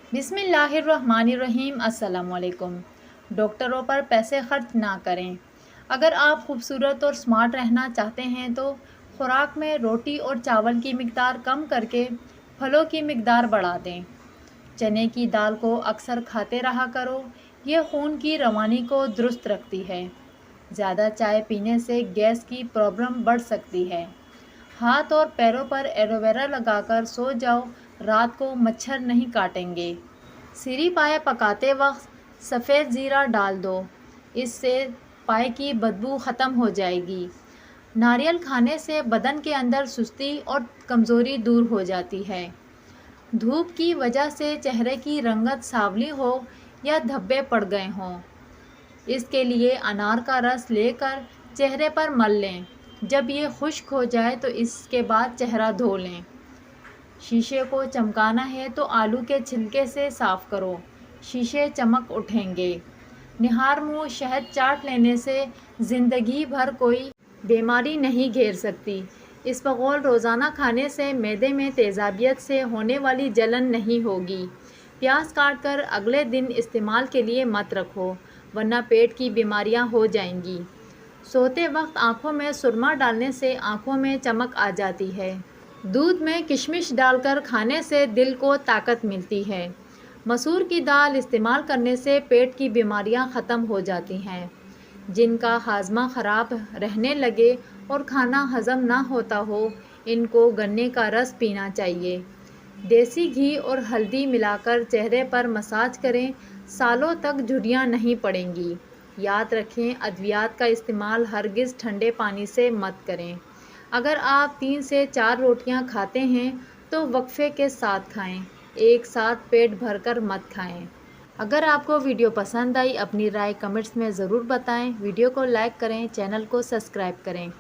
बिस्मिल्लाहिर्रहमानिर्रहीम। अस्सलाम वालेकुम। डॉक्टरों पर पैसे खर्च ना करें। अगर आप खूबसूरत और स्मार्ट रहना चाहते हैं तो खुराक में रोटी और चावल की मिकदार कम करके फलों की मिकदार बढ़ा दें। चने की दाल को अक्सर खाते रहा करो, ये खून की रवानी को दुरुस्त रखती है। ज़्यादा चाय पीने से गैस की प्रॉब्लम बढ़ सकती है। हाथ और पैरों पर एलोवेरा लगाकर सो जाओ, रात को मच्छर नहीं काटेंगे। सीरी पाए पकाते वक्त सफ़ेद ज़ीरा डाल दो, इससे पाए की बदबू ख़त्म हो जाएगी। नारियल खाने से बदन के अंदर सुस्ती और कमज़ोरी दूर हो जाती है। धूप की वजह से चेहरे की रंगत सांवली हो या धब्बे पड़ गए हों, इसके लिए अनार का रस लेकर चेहरे पर मल लें। जब ये खुश्क हो जाए तो इसके बाद चेहरा धो लें। शीशे को चमकाना है तो आलू के छिलके से साफ़ करो, शीशे चमक उठेंगे। निहार मुँह शहद चाट लेने से ज़िंदगी भर कोई बीमारी नहीं घेर सकती। इसबगोल रोज़ाना खाने से मैदे में तेज़ाबियत से होने वाली जलन नहीं होगी। प्याज काट कर अगले दिन इस्तेमाल के लिए मत रखो, वरना पेट की बीमारियां हो जाएंगी। सोते वक्त आँखों में सुरमा डालने से आँखों में चमक आ जाती है। दूध में किशमिश डालकर खाने से दिल को ताकत मिलती है। मसूर की दाल इस्तेमाल करने से पेट की बीमारियां ख़त्म हो जाती हैं। जिनका हाजमा ख़राब रहने लगे और खाना हज़म ना होता हो, इनको गन्ने का रस पीना चाहिए। देसी घी और हल्दी मिलाकर चेहरे पर मसाज करें, सालों तक झुर्रियाँ नहीं पड़ेंगी। याद रखें, अद्वियात का इस्तेमाल हरगिज़ ठंडे पानी से मत करें। अगर आप 3 से 4 रोटियां खाते हैं तो वक्फे के साथ खाएं, एक साथ पेट भरकर मत खाएं। अगर आपको वीडियो पसंद आई, अपनी राय कमेंट्स में ज़रूर बताएं। वीडियो को लाइक करें, चैनल को सब्सक्राइब करें।